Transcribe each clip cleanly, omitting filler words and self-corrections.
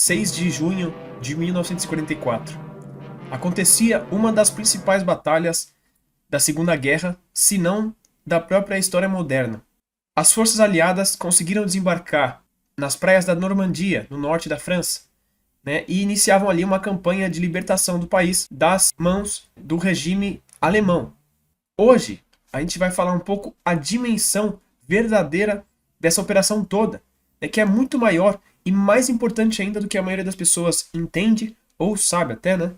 6 de junho de 1944. Acontecia uma das principais batalhas da Segunda Guerra, se não da própria história moderna. As forças aliadas conseguiram desembarcar nas praias da Normandia, no norte da França, né, e iniciavam ali uma campanha de libertação do país das mãos do regime alemão. Hoje, a gente vai falar um pouco a dimensão verdadeira dessa operação toda, né, que é muito maior e mais importante ainda do que a maioria das pessoas entende ou sabe até, né?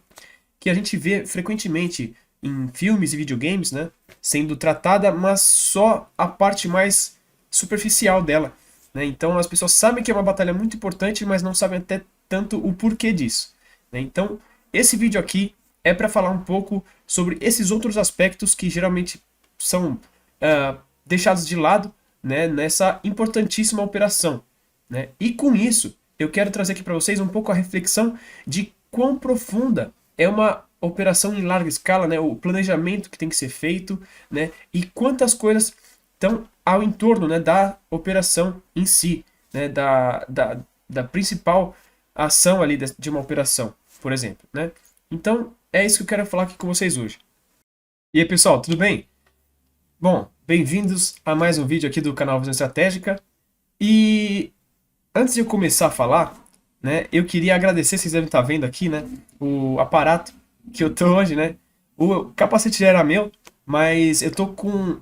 Que a gente vê frequentemente em filmes e videogames, né? Sendo tratada, mas só a parte mais superficial dela, né? Então as pessoas sabem que é uma batalha muito importante, mas não sabem até tanto o porquê disso, né? Então esse vídeo aqui é para falar um pouco sobre esses outros aspectos que geralmente são deixados de lado, né, nessa importantíssima operação, né? E com isso, eu quero trazer aqui para vocês um pouco a reflexão de quão profunda é uma operação em larga escala, né? O planejamento que tem que ser feito, né? E quantas coisas estão ao entorno, né, da operação em si, né? Da principal ação ali de uma operação, por exemplo, né? Então, é isso que eu quero falar aqui com vocês hoje. E aí, pessoal, tudo bem? Bom, bem-vindos a mais um vídeo aqui do canal Visão Estratégica. E antes de eu começar a falar, né, eu queria agradecer, vocês devem estar vendo aqui, né, o aparato que eu tô hoje, né? O capacete já era meu, mas eu tô com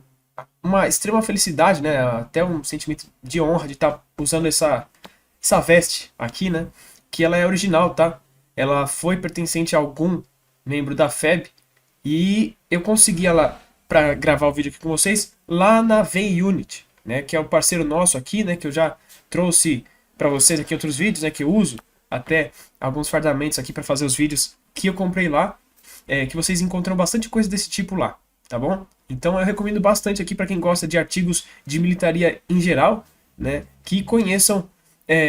uma extrema felicidade, né, até um sentimento de honra de estar usando essa veste aqui, né, que ela é original, tá? Ela foi pertencente a algum membro da FEB e eu consegui ela para gravar o vídeo aqui com vocês lá na V-Unit, né, que é o parceiro nosso aqui, né, que eu já trouxe para vocês aqui outros vídeos, né, que eu uso até alguns fardamentos aqui para fazer os vídeos que eu comprei lá, que vocês encontram bastante coisa desse tipo lá, tá bom? Então eu recomendo bastante aqui para quem gosta de artigos de militaria em geral, né, que conheçam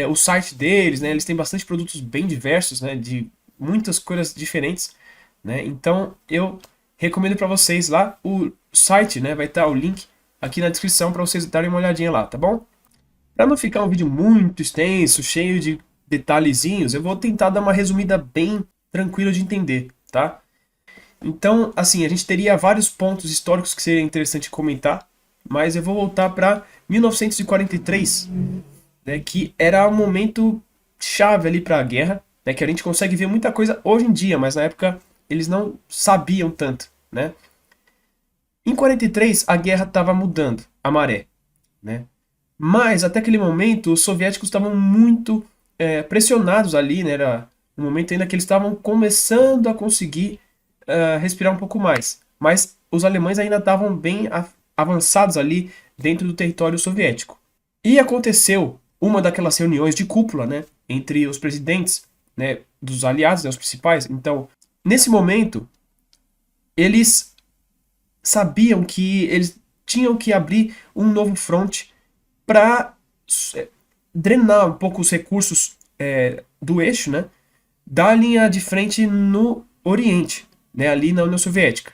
o site deles, né, eles têm bastante produtos bem diversos, né, de muitas coisas diferentes, né, então eu recomendo para vocês lá o site, né, vai estar o link aqui na descrição para vocês darem uma olhadinha lá, tá bom? Para não ficar um vídeo muito extenso, cheio de detalhezinhos, eu vou tentar dar uma resumida bem tranquila de entender, tá? Então, assim, a gente teria vários pontos históricos que seria interessante comentar, mas eu vou voltar para 1943, né, que era um momento chave ali para a guerra, né, que a gente consegue ver muita coisa hoje em dia, mas na época eles não sabiam tanto, né? Em 43, a guerra estava mudando a maré, né? Mas, até aquele momento, os soviéticos estavam muito pressionados ali, né? Era um momento ainda que eles estavam começando a conseguir respirar um pouco mais. Mas os alemães ainda estavam bem avançados ali dentro do território soviético. E aconteceu uma daquelas reuniões de cúpula, né? Entre os presidentes, né, dos aliados, né, os principais. Então, nesse momento, eles sabiam que eles tinham que abrir um novo fronte para drenar um pouco os recursos do eixo, né, da linha de frente no Oriente, né, ali na União Soviética.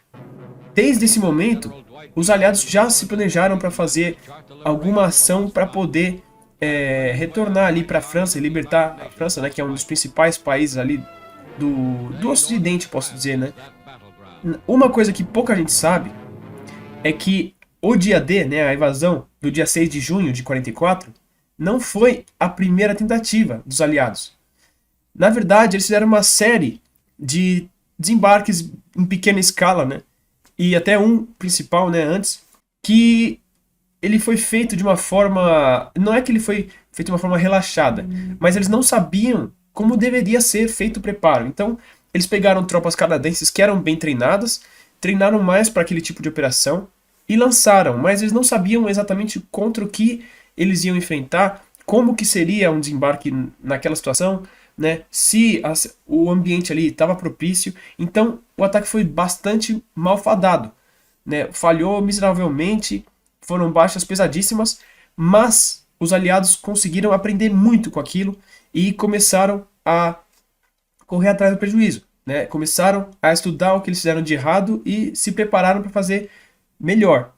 Desde esse momento, os aliados já se planejaram para fazer alguma ação para poder retornar ali para a França e libertar a França, né, que é um dos principais países ali do Ocidente, posso dizer, né. Uma coisa que pouca gente sabe é que o dia D, né, a invasão do dia 6 de junho de 44, não foi a primeira tentativa dos aliados. Na verdade, eles fizeram uma série de desembarques em pequena escala, né, e até um principal, né, antes, que ele foi feito de uma forma... Não é que ele foi feito de uma forma relaxada, mas eles não sabiam como deveria ser feito o preparo. Então, eles pegaram tropas canadenses que eram bem treinadas, treinaram mais para aquele tipo de operação e lançaram, mas eles não sabiam exatamente contra o que eles iam enfrentar, como que seria um desembarque naquela situação, né? Se o ambiente ali estava propício. Então o ataque foi bastante malfadado, né? Falhou miseravelmente, foram baixas pesadíssimas, mas os aliados conseguiram aprender muito com aquilo e começaram a correr atrás do prejuízo, né? Começaram a estudar o que eles fizeram de errado e se prepararam para fazer melhor.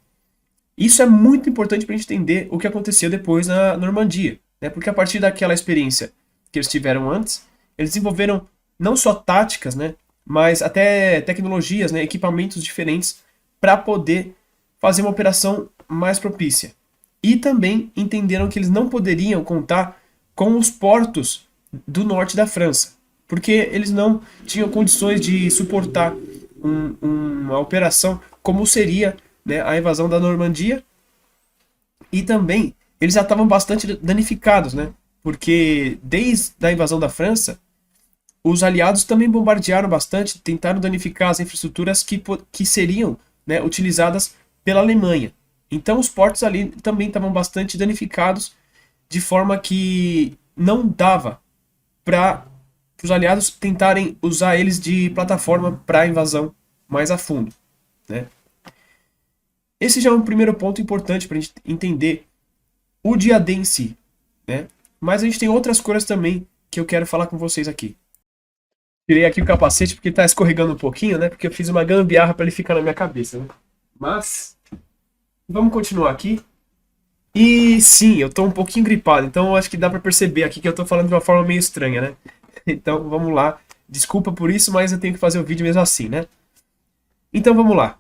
Isso é muito importante para a gente entender o que aconteceu depois na Normandia, né? Porque a partir daquela experiência que eles tiveram antes, eles desenvolveram não só táticas, né, mas até tecnologias, né, equipamentos diferentes para poder fazer uma operação mais propícia. E também entenderam que eles não poderiam contar com os portos do norte da França, porque eles não tinham condições de suportar uma operação como seria, né, a invasão da Normandia. E também eles já estavam bastante danificados, né, porque desde a invasão da França, os aliados também bombardearam bastante, tentaram danificar as infraestruturas que seriam, né, utilizadas pela Alemanha. Então os portos ali também estavam bastante danificados, de forma que não dava para os aliados tentarem usar eles de plataforma para invasão mais a fundo, né? Esse já é um primeiro ponto importante para a gente entender o dia D em si, né? Mas a gente tem outras coisas também que eu quero falar com vocês aqui. Tirei aqui o capacete porque está escorregando um pouquinho, né? Porque eu fiz uma gambiarra para ele ficar na minha cabeça, né? Mas vamos continuar aqui. E sim, eu tô um pouquinho gripado, então eu acho que dá pra perceber aqui que eu tô falando de uma forma meio estranha, né? Então vamos lá. Desculpa por isso, mas eu tenho que fazer o vídeo mesmo assim, né? Então vamos lá.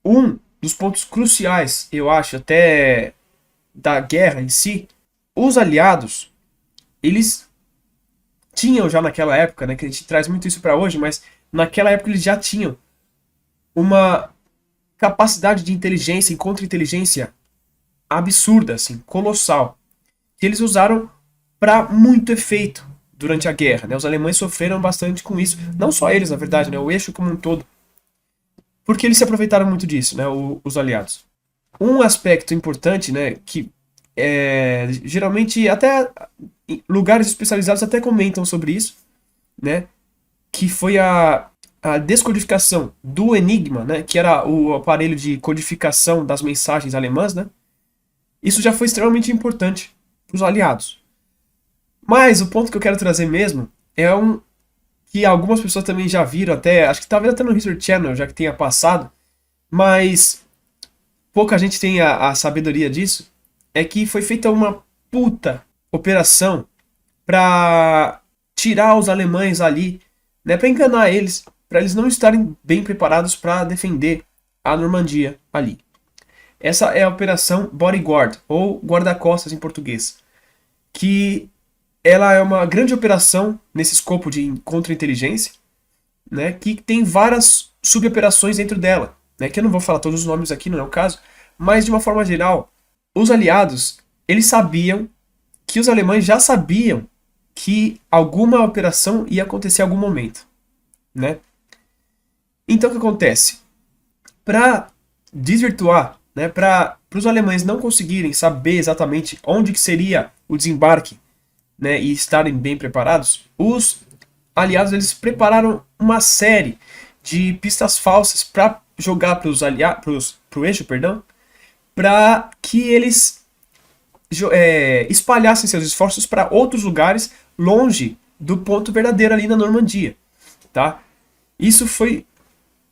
Um dos pontos cruciais, eu acho, até da guerra em si, os aliados, eles tinham já naquela época, né? Que a gente traz muito isso pra hoje, mas naquela época eles já tinham uma capacidade de inteligência e contra-inteligência absurda, assim, colossal, que eles usaram para muito efeito durante a guerra, né? Os alemães sofreram bastante com isso, não só eles, na verdade, né? O eixo como um todo, porque eles se aproveitaram muito disso, né? Os aliados. Um aspecto importante, né? Que geralmente até lugares especializados até comentam sobre isso, né? Que foi a descodificação do Enigma, né? Que era o aparelho de codificação das mensagens alemãs, né? Isso já foi extremamente importante para os aliados. Mas o ponto que eu quero trazer mesmo é um que algumas pessoas também já viram, até acho que talvez até no History Channel já que tenha passado, mas pouca gente tem a sabedoria disso, é que foi feita uma puta operação para tirar os alemães ali, né, para enganar eles, para eles não estarem bem preparados para defender a Normandia ali. Essa é a Operação Bodyguard, ou guarda-costas em português, que ela é uma grande operação nesse escopo de contra-inteligência, né, que tem várias suboperações dentro dela, né, que eu não vou falar todos os nomes aqui, não é o caso, mas de uma forma geral, os aliados, eles sabiam que os alemães já sabiam que alguma operação ia acontecer em algum momento, né? Então o que acontece? Para desvirtuar, né, para os alemães não conseguirem saber exatamente onde que seria o desembarque, né, e estarem bem preparados, os aliados eles prepararam uma série de pistas falsas para jogar para os aliados, para o eixo, perdão, para que eles espalhassem seus esforços para outros lugares longe do ponto verdadeiro ali na Normandia, tá? Isso foi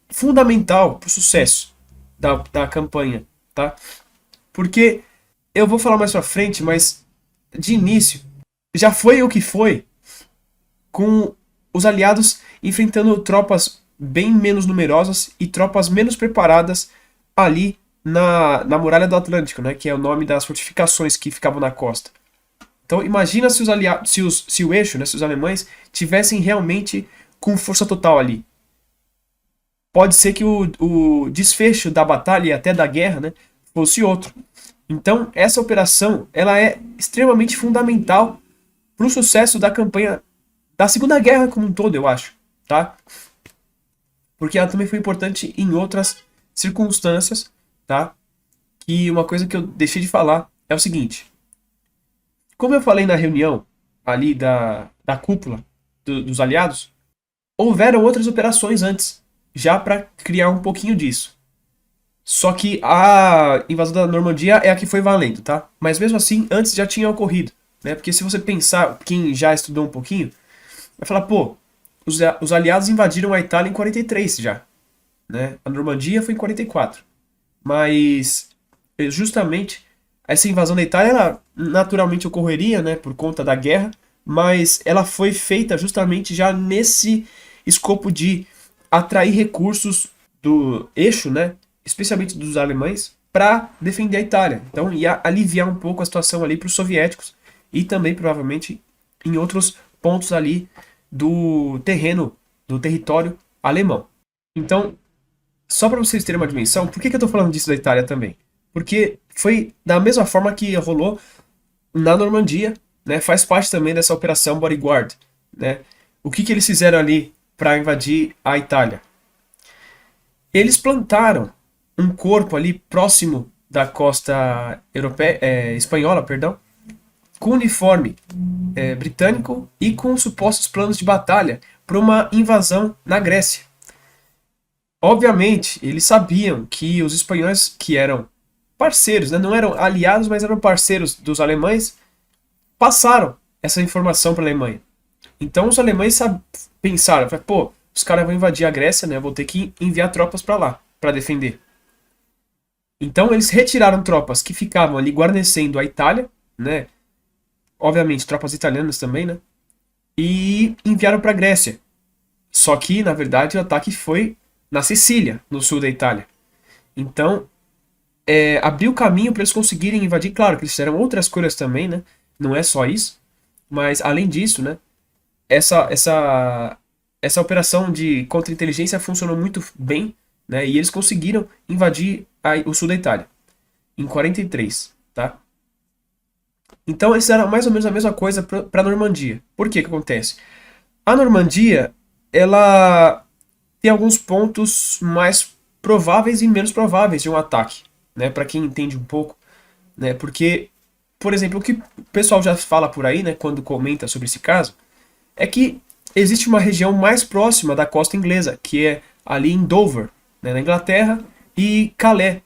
fundamental para o sucesso da campanha, tá? Porque eu vou falar mais pra frente, mas de início já foi o que foi, com os aliados enfrentando tropas bem menos numerosas e tropas menos preparadas ali na Muralha do Atlântico, né, que é o nome das fortificações que ficavam na costa. Então imagina se os aliados, se o eixo, né, se os alemães tivessem realmente com força total ali. Pode ser que o desfecho da batalha e até da guerra, né, fosse outro. Então essa operação ela é extremamente fundamental para o sucesso da campanha da Segunda Guerra como um todo, eu acho, tá? Porque ela também foi importante em outras circunstâncias, tá? E uma coisa que eu deixei de falar é o seguinte. Como eu falei na reunião ali da cúpula dos aliados, houveram outras operações antes, já para criar um pouquinho disso. Só que a invasão da Normandia é a que foi valendo, tá? Mas mesmo assim, antes já tinha ocorrido, né? Porque se você pensar, quem já estudou um pouquinho, vai falar, pô, os aliados invadiram a Itália em 43 já, né? A Normandia foi em 44. Mas justamente essa invasão da Itália ela naturalmente ocorreria, né, por conta da guerra, mas ela foi feita justamente já nesse escopo de atrair recursos do eixo, né, especialmente dos alemães, para defender a Itália. Então ia aliviar um pouco a situação ali para os soviéticos e também provavelmente em outros pontos ali do terreno, do território alemão. Então, só para vocês terem uma dimensão, por que eu estou falando disso da Itália também? Porque foi da mesma forma que rolou na Normandia, né? Faz parte também dessa operação Bodyguard, né? O que eles fizeram ali para invadir a Itália? Eles plantaram um corpo ali próximo da costa europeia, espanhola, perdão, com uniforme britânico e com supostos planos de batalha para uma invasão na Grécia. Obviamente, eles sabiam que os espanhóis, que eram parceiros, né, não eram aliados, mas eram parceiros dos alemães, passaram essa informação para a Alemanha. Então os alemães pensaram, pô, os caras vão invadir a Grécia, né? Eu vou ter que enviar tropas para lá, para defender. Então eles retiraram tropas que ficavam ali guarnecendo a Itália, né? Obviamente tropas italianas também, né? E enviaram para a Grécia. Só que, na verdade, o ataque foi na Sicília, no sul da Itália. Então, abriu caminho para eles conseguirem invadir. Claro que eles fizeram outras coisas também, né? Não é só isso. Mas, além disso, né? Essa operação de contra-inteligência funcionou muito bem, né? E eles conseguiram invadir o sul da Itália em 43, tá? Então eles fizeram mais ou menos a mesma coisa para a Normandia. Por que acontece? A Normandia, ela tem alguns pontos mais prováveis e menos prováveis de um ataque, né? Para quem entende um pouco, né? Porque, por exemplo, o que o pessoal já fala por aí, né? Quando comenta sobre esse caso, é que existe uma região mais próxima da costa inglesa, que é ali em Dover, né, na Inglaterra, e Calais,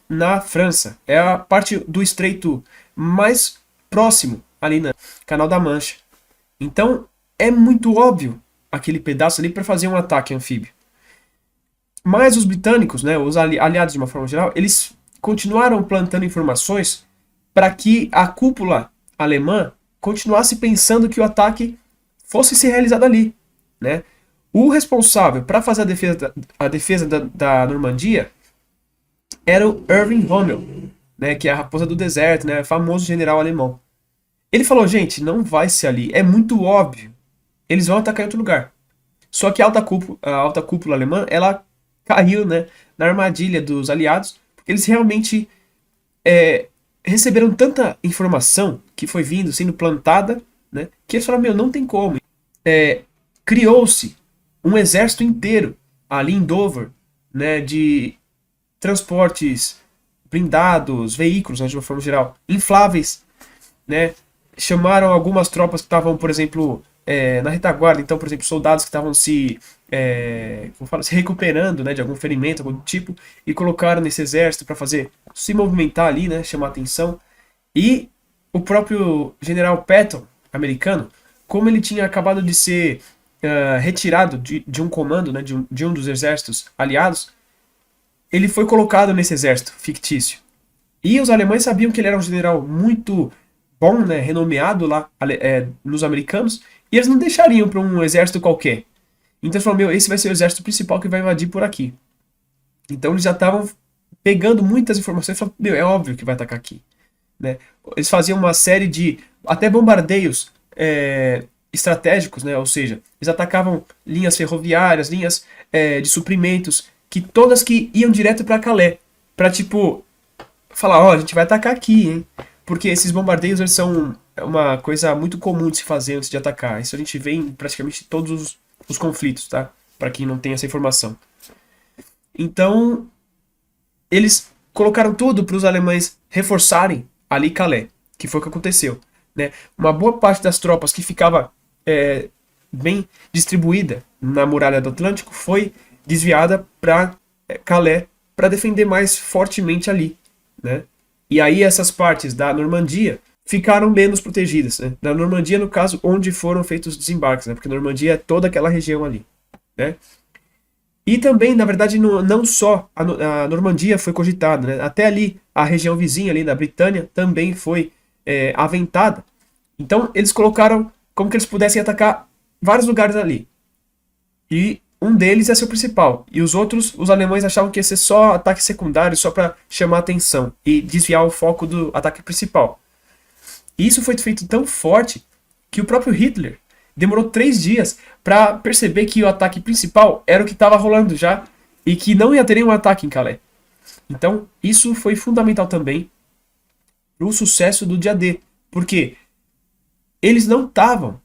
na França. É a parte do estreito mais próximo, ali no Canal da Mancha. Então, é muito óbvio aquele pedaço ali para fazer um ataque anfíbio. Mas os britânicos, né, os aliados de uma forma geral, eles continuaram plantando informações para que a cúpula alemã continuasse pensando que o ataque fosse ser realizado ali, né? O responsável para fazer a defesa da Normandia era o Erwin Rommel, né, que é a raposa do deserto, né, famoso general alemão. Ele falou, gente, não vai ser ali, é muito óbvio, eles vão atacar em outro lugar. Só que a alta cúpula alemã, ela caiu, né, na armadilha dos aliados, porque eles realmente receberam tanta informação que foi vindo, sendo plantada, né, que eles falaram, meu, não tem como. Criou-se um exército inteiro ali em Dover, né, de transportes blindados, veículos, né, de uma forma geral, infláveis, né, chamaram algumas tropas que estavam, por exemplo, na retaguarda, então, por exemplo, soldados que estavam se recuperando, né, de algum ferimento, algum tipo, e colocaram nesse exército para fazer se movimentar ali, né, chamar atenção. E o próprio general Patton, americano, como ele tinha acabado de ser retirado de um comando, né, de um dos exércitos aliados, ele foi colocado nesse exército fictício. E os alemães sabiam que ele era um general muito bom, né, renomeado lá nos americanos, e eles não deixariam para um exército qualquer. Então eles falaram, meu, esse vai ser o exército principal que vai invadir por aqui. Então eles já estavam pegando muitas informações e falaram, meu, é óbvio que vai atacar aqui. Né? Eles faziam uma série de até bombardeios estratégicos, né? Ou seja, eles atacavam linhas ferroviárias, linhas de suprimentos, que todas que iam direto para Calais, para tipo falar, ó, a gente vai atacar aqui, hein? Porque esses bombardeios eles são uma coisa muito comum de se fazer antes de atacar. Isso a gente vê em praticamente todos os conflitos, tá? Para quem não tem essa informação. Então, eles colocaram tudo para os alemães reforçarem ali Calais, que foi o que aconteceu. Né? Uma boa parte das tropas que ficava bem distribuída na muralha do Atlântico foi desviada para Calais para defender mais fortemente ali. Né? E aí essas partes da Normandia ficaram menos protegidas. Né? Na Normandia, no caso, onde foram feitos os desembarques, né? Porque a Normandia é toda aquela região ali. Né? E também, na verdade, não só a Normandia foi cogitada, né? Até ali, a região vizinha ali da Britânia também foi aventada. Então, eles colocaram como que eles pudessem atacar vários lugares ali. E um deles ia ser o principal. E os outros, os alemães achavam que ia ser só ataque secundário, só para chamar atenção e desviar o foco do ataque principal. E isso foi feito tão forte que o próprio Hitler demorou 3 dias para perceber que o ataque principal era o que estava rolando já e que não ia ter nenhum ataque em Calais. Então, isso foi fundamental também para o sucesso do dia D, porque eles não estavam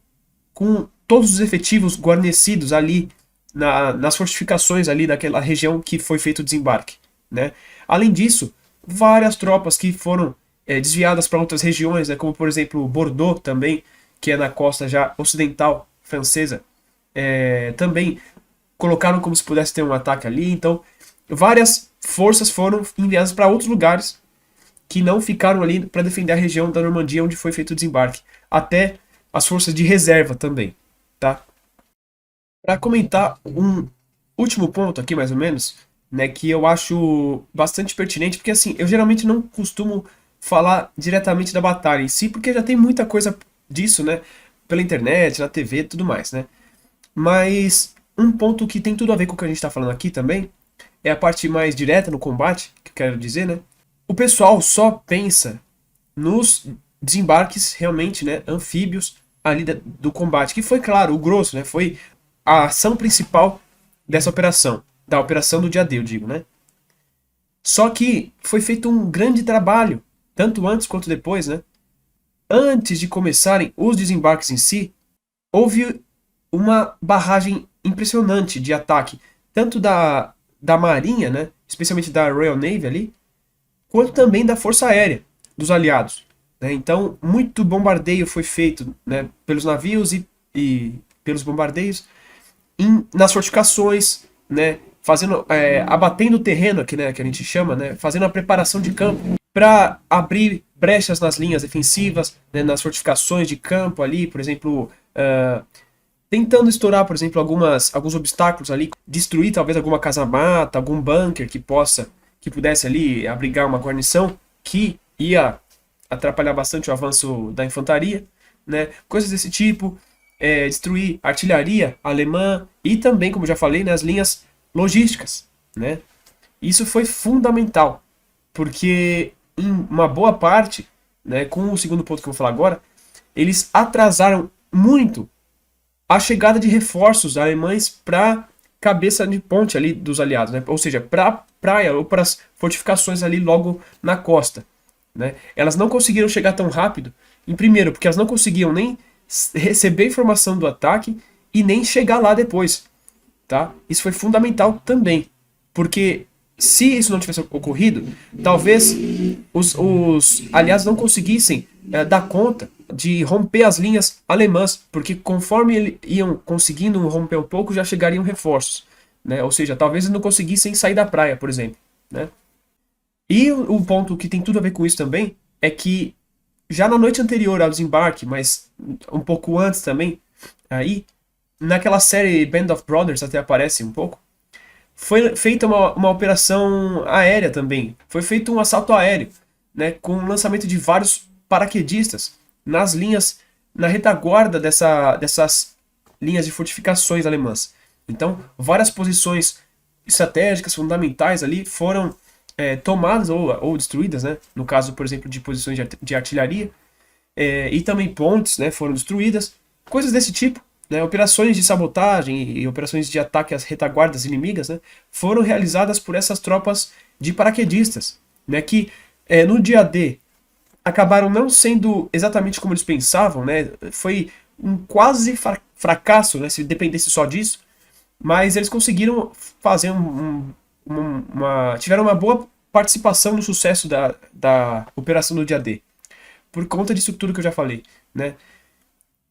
com todos os efetivos guarnecidos ali nas fortificações ali daquela região que foi feito o desembarque, né? Além disso, várias tropas que foram desviadas para outras regiões, né, como por exemplo Bordeaux também, que é na costa já ocidental francesa, também colocaram como se pudesse ter um ataque ali. Então, várias forças foram enviadas para outros lugares que não ficaram ali para defender a região da Normandia onde foi feito o desembarque. Até as forças de reserva também, tá? Para comentar um último ponto aqui, mais ou menos, né, que eu acho bastante pertinente, porque assim, eu geralmente não costumo falar diretamente da batalha em si, porque já tem muita coisa disso, né, pela internet, na TV e tudo mais, né? Mas um ponto que tem tudo a ver com o que a gente está falando aqui também é a parte mais direta no combate, que eu quero dizer, né? O pessoal só pensa nos desembarques realmente, né, anfíbios ali do combate, que foi, claro, o grosso, né, foi a ação principal dessa operação, da operação do dia D, eu digo, né? Só que foi feito um grande trabalho, tanto antes quanto depois, né? Antes de começarem os desembarques em si, houve uma barragem impressionante de ataque, tanto da Marinha, né, especialmente da Royal Navy ali, quanto também da Força Aérea dos aliados, né? Então, muito bombardeio foi feito, né, pelos navios e pelos bombardeios nas fortificações, né, fazendo, abatendo o terreno aqui, né, que a gente chama, né, fazendo a preparação de campo para abrir brechas nas linhas defensivas, né, nas fortificações de campo ali, por exemplo, tentando estourar, por exemplo, alguns obstáculos ali, destruir talvez alguma casa-mata, algum bunker que pudesse ali abrigar uma guarnição que ia atrapalhar bastante o avanço da infantaria, né? Coisas desse tipo, destruir artilharia alemã e também, como já falei, né, as linhas logísticas, né? Isso foi fundamental, porque em uma boa parte, né, com o segundo ponto que eu vou falar agora, eles atrasaram muito a chegada de reforços alemães para cabeça de ponte ali dos aliados, né? Ou seja, para praia ou para as fortificações ali logo na costa, né? Elas não conseguiram chegar tão rápido, em primeiro, porque elas não conseguiam nem receber informação do ataque e nem chegar lá depois, tá? Isso foi fundamental também, porque se isso não tivesse ocorrido, talvez os aliados não conseguissem dar conta de romper as linhas alemãs, porque conforme eles iam conseguindo romper um pouco, já chegariam reforços, né? Ou seja, talvez eles não conseguissem sair da praia, por exemplo, né? E o ponto que tem tudo a ver com isso também é que já na noite anterior ao desembarque, mas um pouco antes também, aí, naquela série Band of Brothers até aparece um pouco, foi feita uma operação aérea também. Foi feito um assalto aéreo, né, com o lançamento de vários paraquedistas nas linhas, na retaguarda dessas linhas de fortificações alemãs. Então, várias posições estratégicas fundamentais ali foram tomadas ou destruídas, né? No caso, por exemplo, de posições de artilharia, e também pontes, né, foram destruídas, coisas desse tipo, né? Operações de sabotagem e operações de ataque às retaguardas inimigas, né, foram realizadas por essas tropas de paraquedistas, né, que no dia D acabaram não sendo exatamente como eles pensavam, né? Foi um quase fracasso, né, se dependesse só disso, mas eles conseguiram fazer tiveram uma boa participação no sucesso da operação do dia D, por conta disso tudo que eu já falei, né?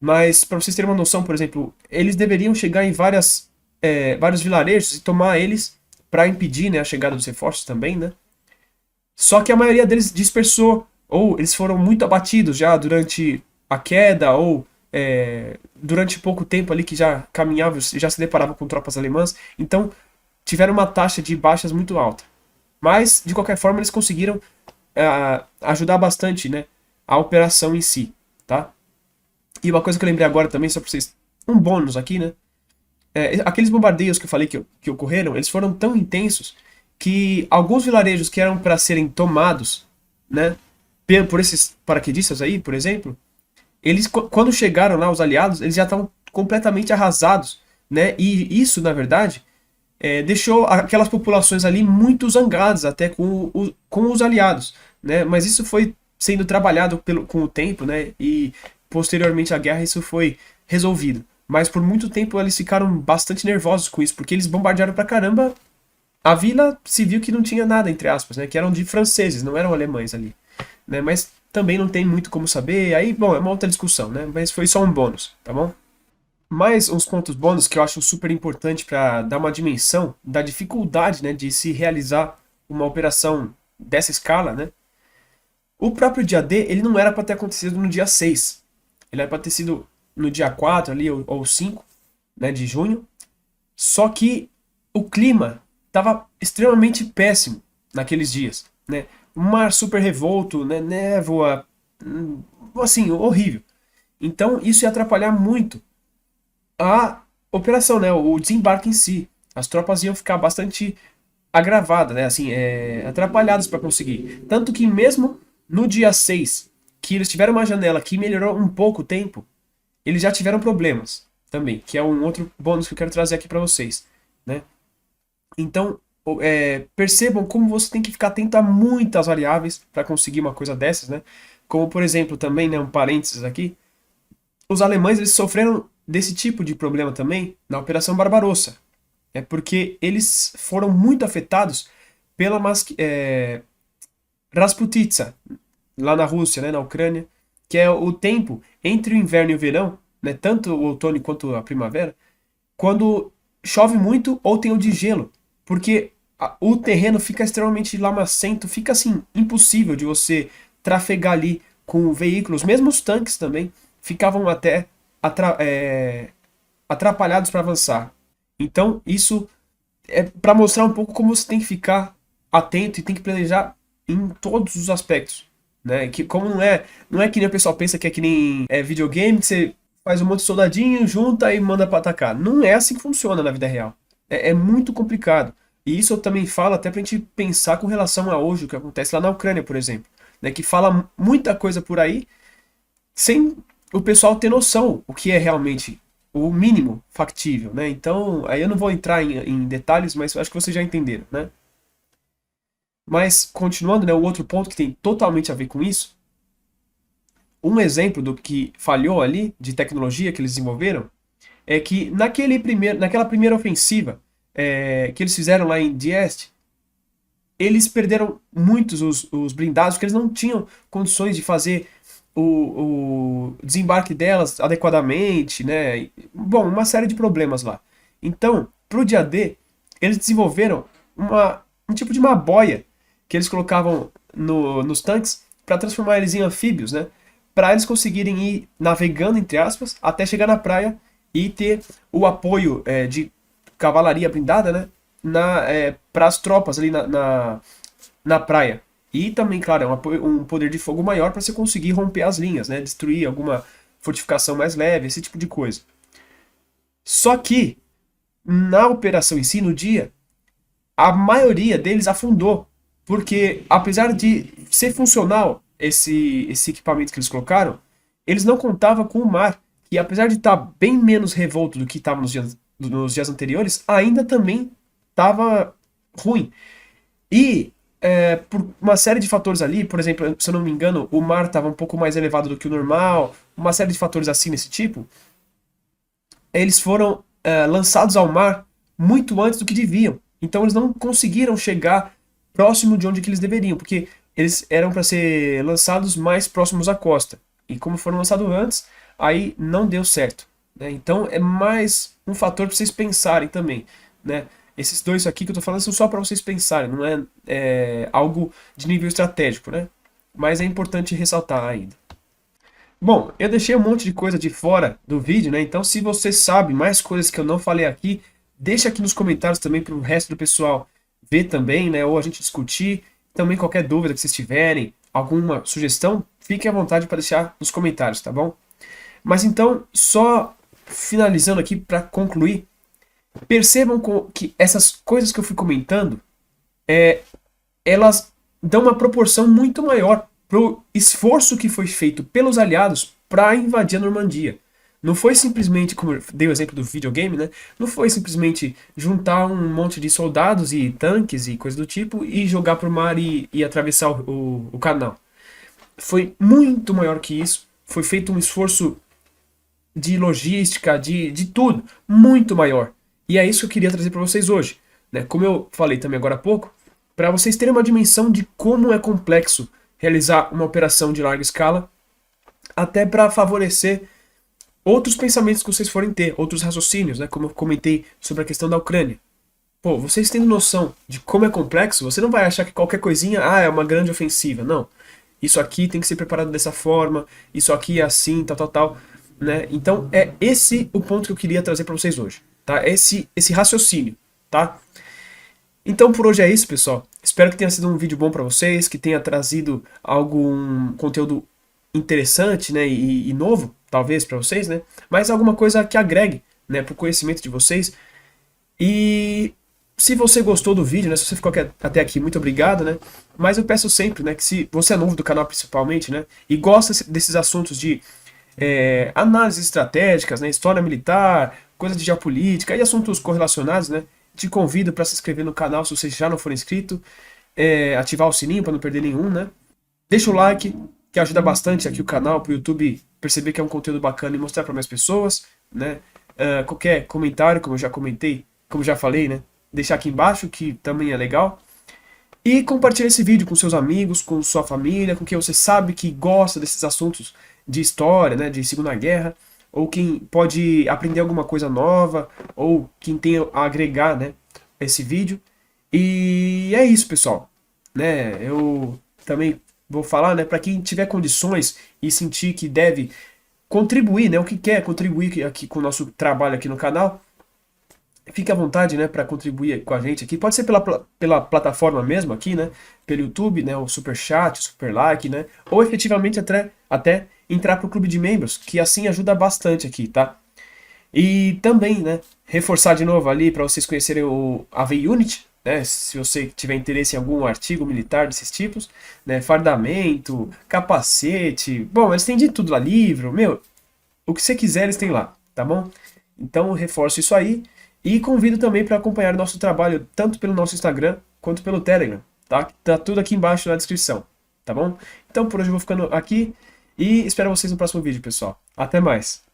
Mas, para vocês terem uma noção, por exemplo, eles deveriam chegar em vários vilarejos e tomar eles para impedir, né, a chegada dos reforços também, né? Só que a maioria deles dispersou, ou eles foram muito abatidos já durante a queda, ou durante pouco tempo ali que já caminhavam, já se deparavam com tropas alemãs. Então, tiveram uma taxa de baixas muito alta. Mas, de qualquer forma, eles conseguiram ajudar bastante, né, a operação em si, tá? E uma coisa que eu lembrei agora também, só pra vocês, um bônus aqui, né? Aqueles bombardeios que eu falei que ocorreram, eles foram tão intensos que alguns vilarejos que eram para serem tomados, né, por esses paraquedistas aí, por exemplo, eles quando chegaram lá, os aliados, eles já estavam completamente arrasados, né? E isso, na verdade, deixou aquelas populações ali muito zangadas até com os aliados, né? Mas isso foi sendo trabalhado com o tempo, né? E posteriormente à guerra isso foi resolvido. Mas por muito tempo eles ficaram bastante nervosos com isso, porque eles bombardearam pra caramba a vila civil que não tinha nada, entre aspas, né? Que eram de franceses, não eram alemães ali, né? Mas também não tem muito como saber. Aí, bom, é uma outra discussão, né? Mas foi só um bônus, tá bom? Mais uns pontos bônus que eu acho super importante para dar uma dimensão da dificuldade, né, de se realizar uma operação dessa escala, né? O próprio dia D, ele não era para ter acontecido no dia 6. Ele era para ter sido no dia 4 ali, ou 5, né, de junho. Só que o clima estava extremamente péssimo naqueles dias, né? Um mar super revolto, né, névoa, assim, horrível. Então isso ia atrapalhar muito a operação, né, o desembarque em si. As tropas iam ficar bastante agravadas, né, assim, atrapalhadas para conseguir. Tanto que mesmo no dia 6, que eles tiveram uma janela que melhorou um pouco o tempo, eles já tiveram problemas também, que é um outro bônus que eu quero trazer aqui para vocês, né? Então, percebam como você tem que ficar atento a muitas variáveis para conseguir uma coisa dessas, né? Como, por exemplo, também, né, um parênteses aqui, os alemães eles sofreram desse tipo de problema também na Operação Barbarossa. É porque eles foram muito afetados pela Rasputitsa, lá na Rússia, né, na Ucrânia, que é o tempo entre o inverno e o verão, né, tanto o outono quanto a primavera, quando chove muito ou tem o de gelo, porque o terreno fica extremamente lamacento, fica assim impossível de você trafegar ali com veículos, mesmo os tanques também ficavam até atrapalhados para avançar. Então isso é para mostrar um pouco como você tem que ficar atento e tem que planejar em todos os aspectos, né? Que como não é que nem o pessoal pensa que é que nem videogame que você faz um monte de soldadinho, junta e manda para atacar. Não é assim que funciona na vida real. É muito complicado. E isso eu também falo até pra gente pensar com relação a hoje, o que acontece lá na Ucrânia, por exemplo, né? Que fala muita coisa por aí, sem o pessoal ter noção o que é realmente o mínimo factível, né? Então, aí eu não vou entrar em detalhes, mas eu acho que vocês já entenderam, né? Mas, continuando, né, o outro ponto que tem totalmente a ver com isso, um exemplo do que falhou ali, de tecnologia que eles desenvolveram, é que naquela primeira ofensiva que eles fizeram lá em Diest, eles perderam muitos os blindados, porque eles não tinham condições de fazer o desembarque delas adequadamente, né? Bom, uma série de problemas lá. Então, pro dia D, eles desenvolveram um tipo de uma boia que eles colocavam nos tanques para transformar eles em anfíbios, né? Para eles conseguirem ir navegando, entre aspas, até chegar na praia e ter o apoio de cavalaria blindada, né? Para as tropas ali na praia. E também, claro, um poder de fogo maior para você conseguir romper as linhas, né? Destruir alguma fortificação mais leve, esse tipo de coisa. Só que, na operação em si, no dia, a maioria deles afundou. Porque, apesar de ser funcional esse equipamento que eles colocaram, eles não contavam com o mar. E apesar de estar bem menos revolto do que estava nos dias anteriores, ainda também estava ruim. E por uma série de fatores ali, por exemplo, se eu não me engano, o mar estava um pouco mais elevado do que o normal, uma série de fatores assim desse tipo, eles foram lançados ao mar muito antes do que deviam. Então eles não conseguiram chegar próximo de onde que eles deveriam, porque eles eram para ser lançados mais próximos à costa. E como foram lançados antes, aí não deu certo, né? Então é mais um fator para vocês pensarem também, né? Esses dois aqui que eu tô falando são só para vocês pensarem, não algo de nível estratégico, né? Mas é importante ressaltar ainda. Bom, eu deixei um monte de coisa de fora do vídeo, né? Então, se você sabe mais coisas que eu não falei aqui, deixa aqui nos comentários também para o resto do pessoal ver também, né? Ou a gente discutir. Também qualquer dúvida que vocês tiverem, alguma sugestão, fique à vontade para deixar nos comentários, tá bom? Mas então, só finalizando aqui para concluir, percebam que essas coisas que eu fui comentando, elas dão uma proporção muito maior pro esforço que foi feito pelos aliados para invadir a Normandia. Não foi simplesmente, como eu dei o exemplo do videogame, né? Não foi simplesmente juntar um monte de soldados e tanques e coisa do tipo e jogar pro mar e atravessar o canal. Foi muito maior que isso. Foi feito um esforço de logística, de tudo, muito maior. E é isso que eu queria trazer para vocês hoje. Né? Como eu falei também agora há pouco, para vocês terem uma dimensão de como é complexo realizar uma operação de larga escala, até para favorecer outros pensamentos que vocês forem ter, outros raciocínios, né? Como eu comentei sobre a questão da Ucrânia. Pô, vocês tendo noção de como é complexo, você não vai achar que qualquer coisinha, é uma grande ofensiva. Não. Isso aqui tem que ser preparado dessa forma, isso aqui é assim, tal, tal, tal. Né? Então, é esse o ponto que eu queria trazer para vocês hoje. Tá? Esse raciocínio. Tá? Então, por hoje é isso, pessoal. Espero que tenha sido um vídeo bom para vocês, que tenha trazido algum conteúdo interessante, né, e novo, talvez, para vocês, né? Mas alguma coisa que agregue, né, para o conhecimento de vocês. E se você gostou do vídeo, né, se você ficou até aqui, muito obrigado, né? Mas eu peço sempre, né, que se você é novo do canal principalmente, né, e gosta desses assuntos de análises estratégicas, né, história militar, coisas de geopolítica e assuntos correlacionados, né, te convido para se inscrever no canal se você já não for inscrito, ativar o sininho para não perder nenhum, né? Deixa o like, que ajuda bastante aqui o canal, para o YouTube perceber que é um conteúdo bacana e mostrar para mais pessoas, né? Qualquer comentário, como eu já comentei, como eu já falei, né? Deixar aqui embaixo, que também é legal. E compartilhe esse vídeo com seus amigos, com sua família, com quem você sabe que gosta desses assuntos de história, né? De Segunda Guerra, ou quem pode aprender alguma coisa nova, ou quem tem a agregar, né? Esse vídeo. E é isso, pessoal. Né? Eu também vou falar, né, para quem tiver condições e sentir que deve contribuir, né, o que quer contribuir aqui com o nosso trabalho aqui no canal, fique à vontade, né, para contribuir com a gente aqui. Pode ser pela plataforma mesmo aqui, né, pelo YouTube, né, o super chat, o super like, né, ou efetivamente até entrar para o clube de membros, que assim ajuda bastante aqui, tá? E também, né, reforçar de novo ali para vocês conhecerem o AV Unit, né, se você tiver interesse em algum artigo militar desses tipos, né, fardamento, capacete, bom, eles têm de tudo lá, livro, meu, o que você quiser eles têm lá, tá bom? Então eu reforço isso aí e convido também para acompanhar nosso trabalho tanto pelo nosso Instagram quanto pelo Telegram, tá? Tá tudo aqui embaixo na descrição, tá bom? Então por hoje eu vou ficando aqui e espero vocês no próximo vídeo, pessoal. Até mais!